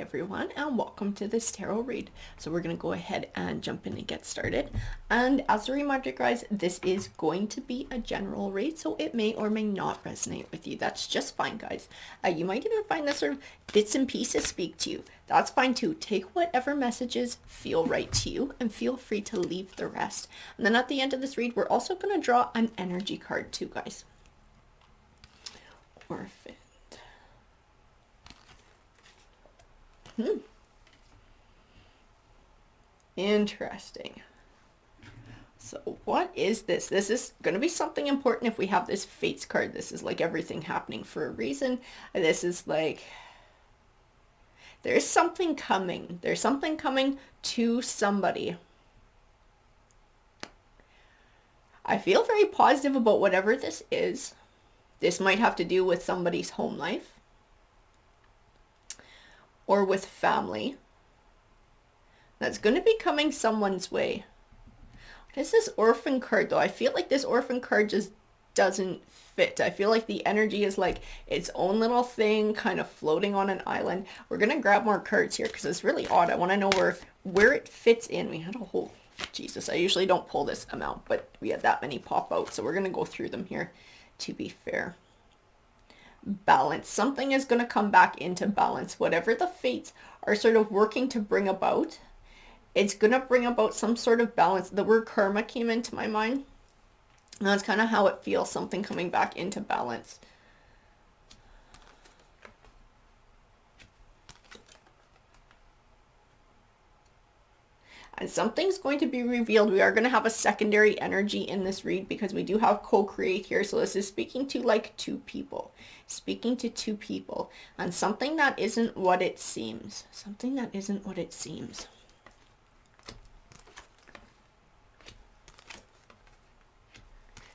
everyone, and welcome to this tarot read. So we're going to go ahead and jump in and get started. And as a reminder, guys, this is going to be a general read, so it may or may not resonate with you. That's just fine, guys. You might even find that sort of bits and pieces speak to you. That's fine too. Take whatever messages feel right to you and feel free to leave the rest. And then at the end of this read, we're also going to draw an energy card too, guys. Orphan. Interesting. So what is this? This is going to be something important if we have this Fates card. This is like everything happening for a reason. This is like there's something coming. There's something coming to somebody. I feel very positive about whatever this is. This might have to do with somebody's home life or with family. That's going to be coming someone's way. What is this orphan card though? I feel like this orphan card just doesn't fit. I feel like the energy is like its own little thing kind of floating on an island. We're going to grab more cards here because it's really odd. I want to know where it fits in. We had a whole, Jesus, I usually don't pull this amount, but we had that many pop out. So we're going to go through them here to be fair. Balance. Something is going to come back into balance. Whatever the fates are sort of working to bring about, it's going to bring about some sort of balance. The word karma came into my mind. And that's kind of how it feels. Something coming back into balance. And something's going to be revealed. We are going to have a secondary energy in this read because we do have co-create here. So this is speaking to like two people. Speaking to two people. And something that isn't what it seems. Something that isn't what it seems.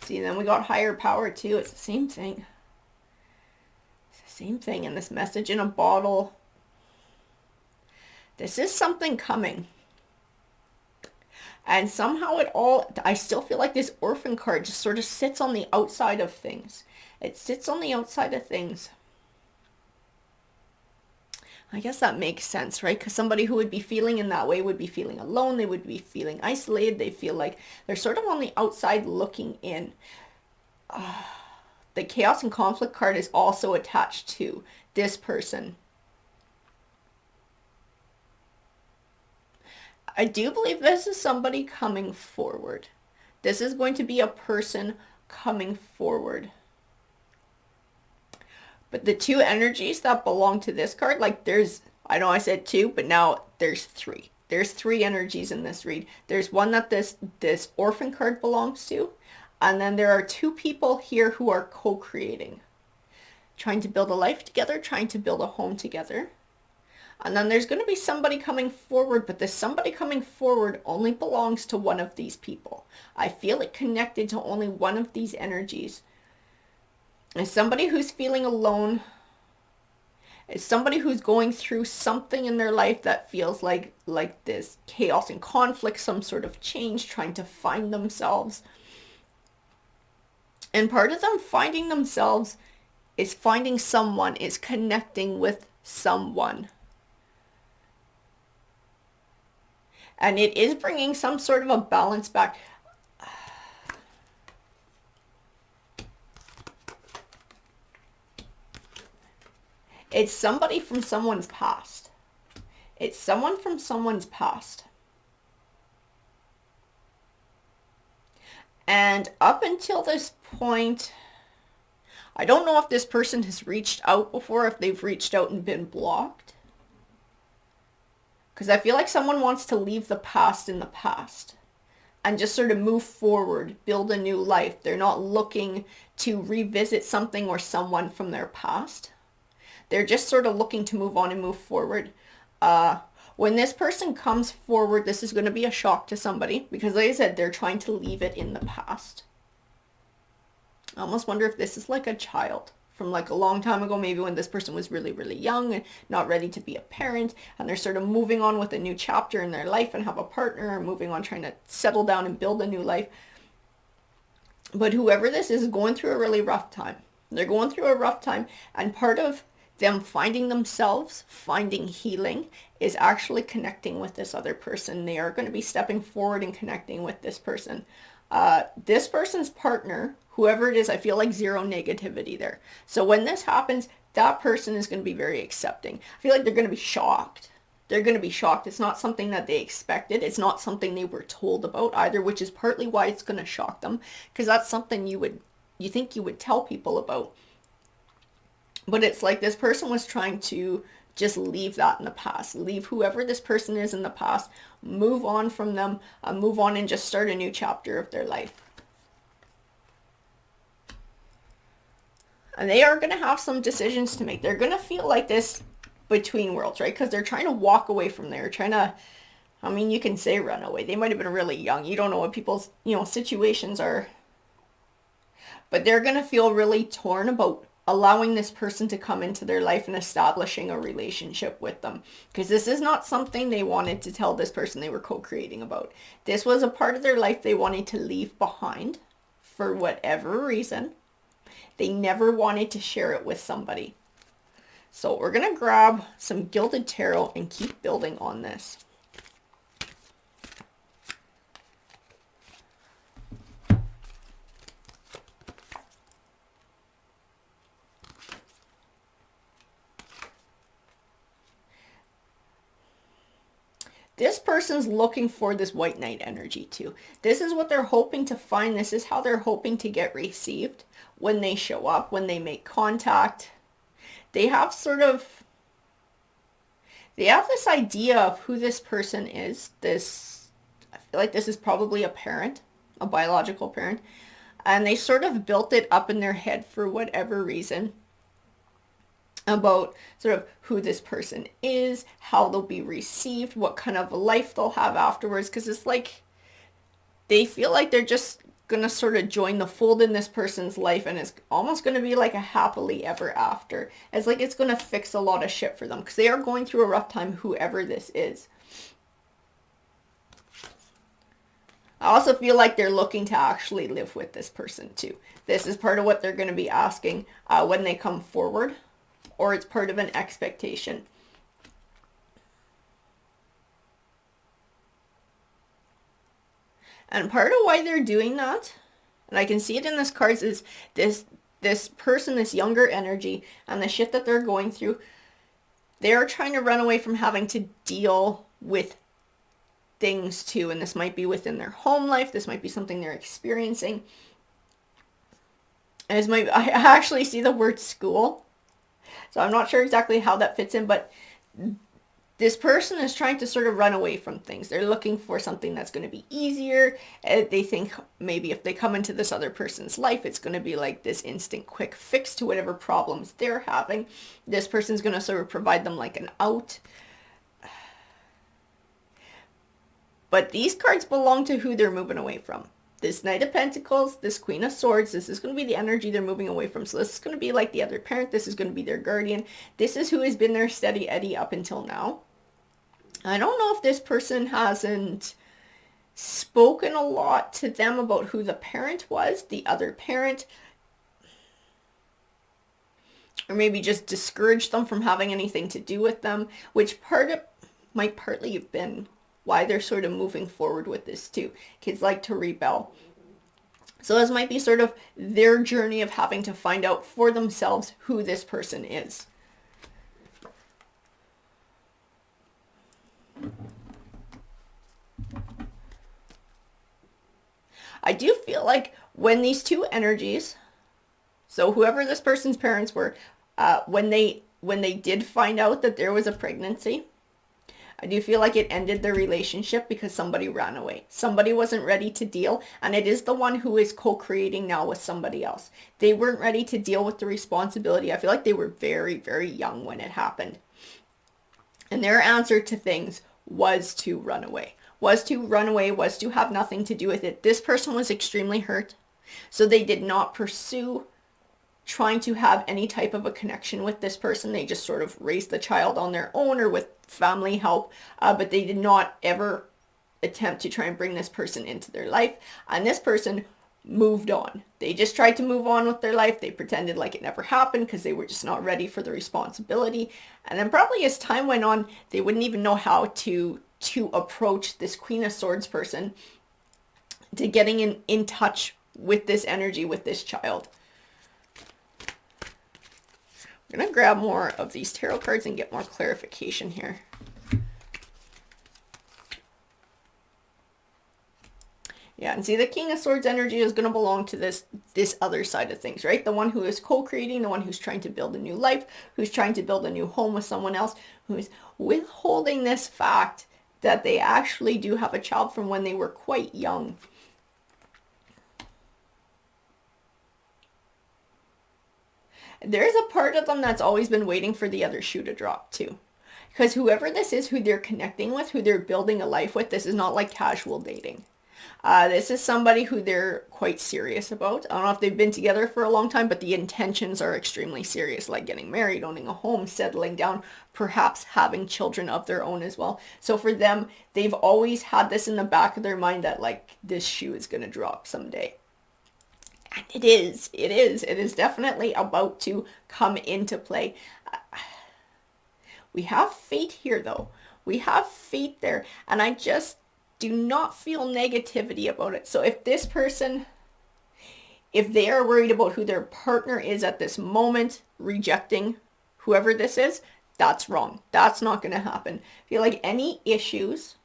See, then we got higher power too. It's the same thing. It's the same thing. And this message in a bottle. This is something coming. And somehow I still feel like this orphan card just sort of sits on the outside of things. It sits on the outside of things. I guess that makes sense, right? Because somebody who would be feeling in that way would be feeling alone. They would be feeling isolated. They feel like they're sort of on the outside looking in. The chaos and conflict card is also attached to this person. I do believe this is somebody coming forward. This is going to be a person coming forward. But the two energies that belong to this card, like I know I said two, but now there's three. There's three energies in this read. There's one that this orphan card belongs to. And then there are two people here who are co-creating. Trying to build a life together, trying to build a home together. And then there's going to be somebody coming forward, but this somebody coming forward only belongs to one of these people. I feel it connected to only one of these energies. It's somebody who's feeling alone. It's somebody who's going through something in their life that feels like this chaos and conflict, some sort of change, trying to find themselves. And part of them finding themselves is finding someone, is connecting with someone. And it is bringing some sort of a balance back. It's somebody from someone's past. It's someone from someone's past. And up until this point, I don't know if this person has reached out before, if they've reached out and been blocked. Because I feel like someone wants to leave the past in the past and just sort of move forward, build a new life. They're not looking to revisit something or someone from their past. They're just sort of looking to move on and move forward. When this person comes forward, this is going to be a shock to somebody because like I said, they're trying to leave it in the past. I almost wonder if this is like a child from like a long time ago, maybe when this person was really, really young and not ready to be a parent, and they're sort of moving on with a new chapter in their life and have a partner, or moving on trying to settle down and build a new life. But whoever this is going through a really rough time. They're going through a rough time, and part of them finding themselves, finding healing, is actually connecting with this other person. They are going to be stepping forward and connecting with this person. This person's partner, whoever it is, I feel like zero negativity there. So when this happens, that person is going to be very accepting. I feel like they're going to be shocked. They're going to be shocked. It's not something that they expected. It's not something they were told about either, which is partly why it's going to shock them, because that's something you think you would tell people about. But it's like this person was trying to just leave that in the past, leave whoever this person is in the past, move on from them, move on and just start a new chapter of their life. And they are going to have some decisions to make. They're going to feel like this between worlds, right? Because they're trying to walk away from there, trying to, I mean, you can say run away. They might have been really young. You don't know what people's, situations are. But they're going to feel really torn about allowing this person to come into their life and establishing a relationship with them. Because this is not something they wanted to tell this person they were co-creating about. This was a part of their life they wanted to leave behind for whatever reason. They never wanted to share it with somebody. So we're going to grab some Gilded Tarot and keep building on this. This person's looking for this White Knight energy too. This is what they're hoping to find. This is how they're hoping to get received when they show up, when they make contact. They have this idea of who this person is. I feel like this is probably a parent, a biological parent. And they sort of built it up in their head for whatever reason, about sort of who this person is, how they'll be received, what kind of life they'll have afterwards, because it's like they feel like they're just going to sort of join the fold in this person's life, and it's almost going to be like a happily ever after. It's like it's going to fix a lot of shit for them, because they are going through a rough time, whoever this is. I also feel like they're looking to actually live with this person too. This is part of what they're going to be asking when they come forward. Or it's part of an expectation. And part of why they're doing that, and I can see it in this cards, is this person, this younger energy, and the shit that they're going through. They're trying to run away from having to deal with things too. And this might be within their home life. This might be something they're experiencing. I actually see the word school. So I'm not sure exactly how that fits in, but this person is trying to sort of run away from things. They're looking for something that's going to be easier. They think maybe if they come into this other person's life, it's going to be like this instant quick fix to whatever problems they're having. This person's going to sort of provide them like an out. But these cards belong to who they're moving away from. This Knight of Pentacles, this Queen of Swords, this is going to be the energy they're moving away from. So this is going to be like the other parent. This is going to be their guardian. This is who has been their steady Eddie up until now. I don't know if this person hasn't spoken a lot to them about who the parent was, the other parent. Or maybe just discouraged them from having anything to do with them, which might partly have been why they're sort of moving forward with this too. Kids like to rebel. So this might be sort of their journey of having to find out for themselves who this person is. I do feel like when these two energies, so whoever this person's parents were, when they did find out that there was a pregnancy, I do feel like it ended the relationship because somebody ran away. Somebody wasn't ready to deal, and it is the one who is co-creating now with somebody else. They weren't ready to deal with the responsibility. I feel like they were very, very young when it happened. And their answer to things was to run away. Was to have nothing to do with it. This person was extremely hurt, so they did not pursue trying to have any type of a connection with this person. They just sort of raised the child on their own or with family help, but they did not ever attempt to try and bring this person into their life. And this person moved on. They just tried to move on with their life. They pretended like it never happened because they were just not ready for the responsibility. And then probably as time went on, they wouldn't even know how to approach this Queen of Swords person, to getting in touch with this energy, with this child. I'm going to grab more of these tarot cards and get more clarification here. Yeah, and see, the King of Swords energy is going to belong to this other side of things, right? The one who is co-creating, the one who's trying to build a new life, who's trying to build a new home with someone else, who is withholding this fact that they actually do have a child from when they were quite young. There's a part of them that's always been waiting for the other shoe to drop too. Because whoever this is, who they're connecting with, who they're building a life with, this is not like casual dating. This is somebody who they're quite serious about. I don't know if they've been together for a long time, but the intentions are extremely serious, like getting married, owning a home, settling down, perhaps having children of their own as well. So for them, they've always had this in the back of their mind that like this shoe is going to drop someday. And it is definitely about to come into play. We have fate here though. We have fate there. And I just do not feel negativity about it. So if this person, if they are worried about who their partner is at this moment, rejecting whoever this is, that's wrong. That's not going to happen. I feel like any issues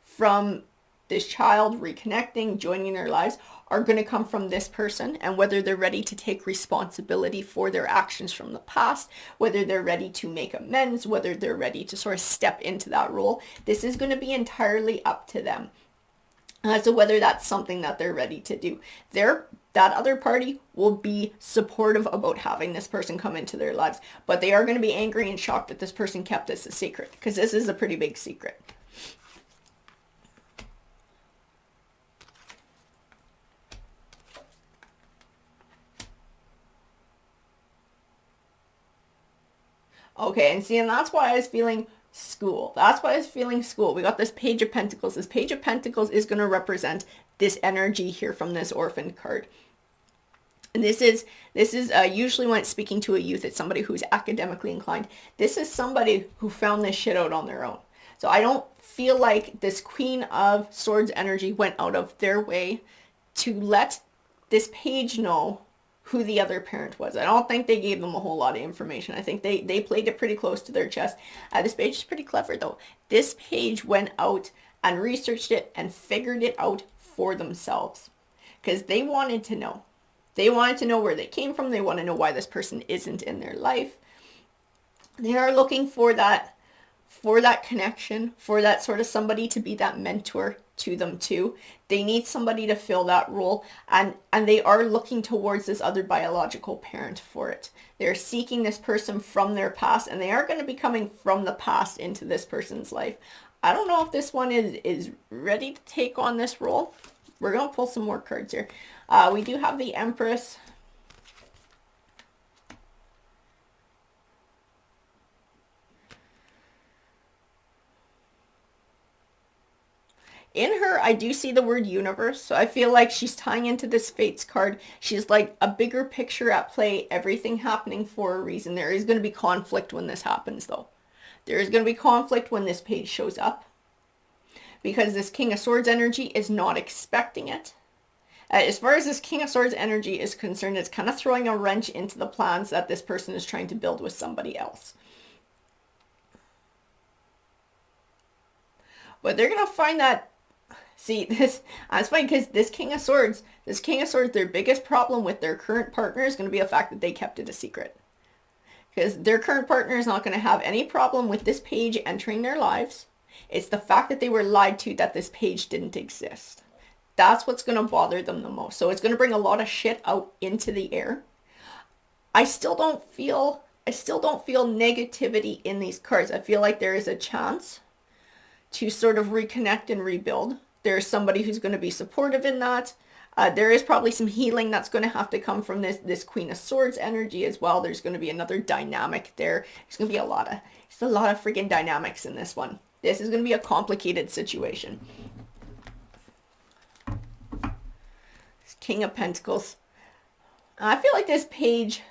from this child reconnecting, joining their lives, are going to come from this person, and whether they're ready to take responsibility for their actions from the past, whether they're ready to make amends, whether they're ready to sort of step into that role, this is going to be entirely up to them. So whether that's something that they're ready to do. That other party will be supportive about having this person come into their lives, but they are going to be angry and shocked that this person kept this a secret, because this is a pretty big secret. Okay, and see, and that's why I was feeling school. That's why I was feeling school. We got this Page of Pentacles. This Page of Pentacles is going to represent this energy here from this orphan card. And this is usually when it's speaking to a youth, it's somebody who's academically inclined. This is somebody who found this shit out on their own. So I don't feel like this Queen of Swords energy went out of their way to let this page know who the other parent was. I don't think they gave them a whole lot of information. I think they played it pretty close to their chest. This page is pretty clever though. This page went out and researched it and figured it out for themselves, because they wanted to know. They wanted to know where they came from. They want to know why this person isn't in their life. They are looking for that connection, for that sort of somebody to be that mentor to them too. They need somebody to fill that role, and they are looking towards this other biological parent for it. They're seeking this person from their past, and they are going to be coming from the past into this person's life. I don't know if this one is ready to take on this role. We're going to pull some more cards here. We do have the Empress. In her, I do see the word universe, so I feel like she's tying into this Fates card. She's like a bigger picture at play, everything happening for a reason. There is going to be conflict when this happens, though. There is going to be conflict when this page shows up, because this King of Swords energy is not expecting it. As far as this King of Swords energy is concerned, it's kind of throwing a wrench into the plans that this person is trying to build with somebody else. But they're going to find that, see, it's funny because this King of Swords, their biggest problem with their current partner is going to be the fact that they kept it a secret. Because their current partner is not going to have any problem with this page entering their lives. It's the fact that they were lied to that this page didn't exist. That's what's going to bother them the most. So it's going to bring a lot of shit out into the air. I still don't feel negativity in these cards. I feel like there is a chance to sort of reconnect and rebuild. There's somebody who's going to be supportive in that. There is probably some healing that's going to have to come from this Queen of Swords energy as well. There's going to be another dynamic there. There's going to be a lot of freaking dynamics in this one. This is going to be a complicated situation. Let's King of Pentacles. I feel like this page,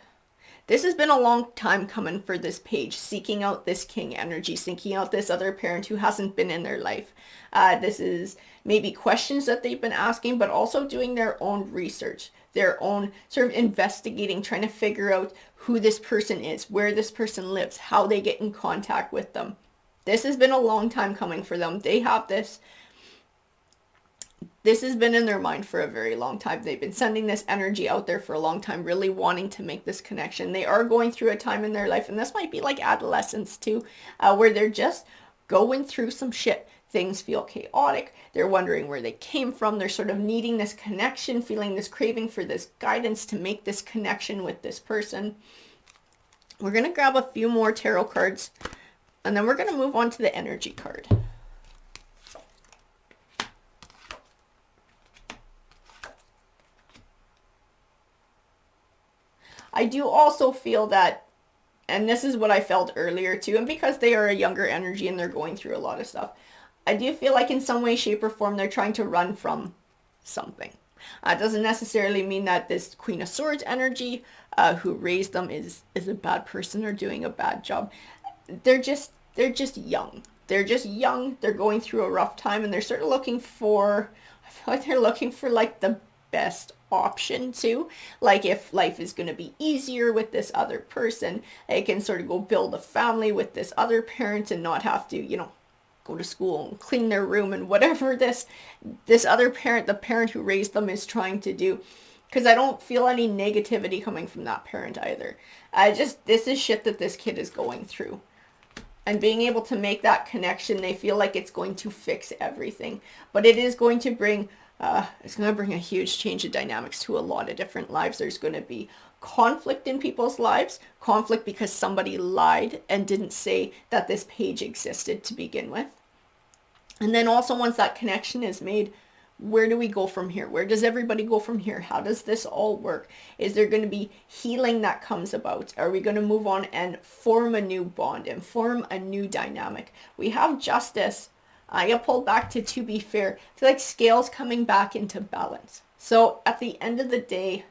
this has been a long time coming for this page, seeking out this king energy, seeking out this other parent who hasn't been in their life. This is maybe questions that they've been asking, but also doing their own research, their own sort of investigating, trying to figure out who this person is, where this person lives, how they get in contact with them. This has been a long time coming for them. They have this has been in their mind for a very long time. They've been sending this energy out there for a long time, really wanting to make this connection. They are going through a time in their life, and this might be like adolescence too, where they're just going through some shit. Things feel chaotic. They're wondering where they came from. They're sort of needing this connection, feeling this craving for this guidance to make this connection with this person. We're going to grab a few more tarot cards, and then we're going to move on to the energy card. I do also feel that, and this is what I felt earlier too, and because they are a younger energy and they're going through a lot of stuff, I do feel like in some way, shape, or form, they're trying to run from something. It doesn't necessarily mean that this Queen of Swords energy, who raised them, is a bad person or doing a bad job. They're just young. They're just young. They're going through a rough time, and they're sort of looking for, I feel like they're looking for like the best option too. Like if life is going to be easier with this other person, they can sort of go build a family with this other parent and not have to, you know, go to school and clean their room and whatever this other parent, the parent who raised them, is trying to do. Because I don't feel any negativity coming from that parent either. This is shit that this kid is going through. And being able to make that connection, they feel like it's going to fix everything. But it is going to bring it's going to bring a huge change of dynamics to a lot of different lives. There's going to be conflict in people's lives. Conflict because somebody lied and didn't say that this page existed to begin with. And then also once that connection is made, where do we go from here? Where does everybody go from here? How does this all work? Is there going to be healing that comes about? Are we going to move on and form a new bond and form a new dynamic? We have justice. I get pulled back to be fair. I feel like scales coming back into balance. So at the end of the day,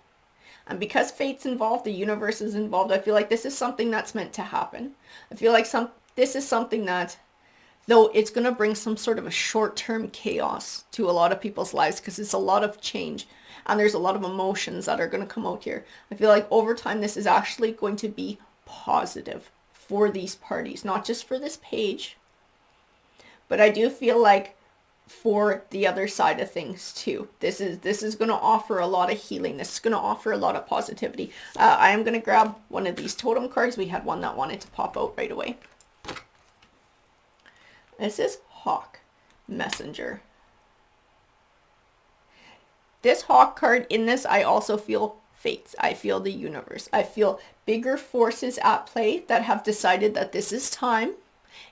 and because fate's involved, the universe is involved, I feel like this is something that's meant to happen. I feel like this is something that, though it's going to bring some sort of a short-term chaos to a lot of people's lives because it's a lot of change and there's a lot of emotions that are going to come out here. I feel like over time this is actually going to be positive for these parties, not just for this page, but I do feel like for the other side of things too. This is going to offer a lot of healing. This is going to offer a lot of positivity. I am going to grab one of these totem cards. We had one that wanted to pop out right away. This is Hawk Messenger. This Hawk card, in this, I also feel fates. I feel the universe. I feel bigger forces at play that have decided that this is time.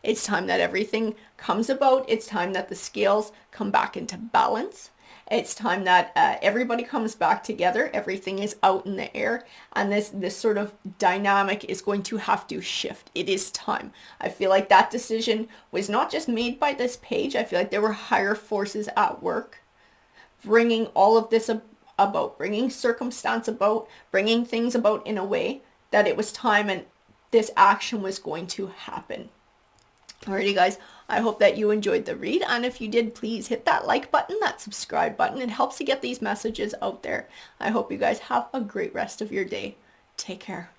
It's time that everything comes about. It's time that the scales come back into balance. It's time that everybody comes back together. Everything is out in the air. And this sort of dynamic is going to have to shift. It is time. I feel like that decision was not just made by this page. I feel like there were higher forces at work bringing all of this about, bringing circumstance about, bringing things about in a way that it was time and this action was going to happen. Alrighty guys, I hope that you enjoyed the read, and if you did, please hit that like button, that subscribe button. It helps to get these messages out there. I hope you guys have a great rest of your day. Take care.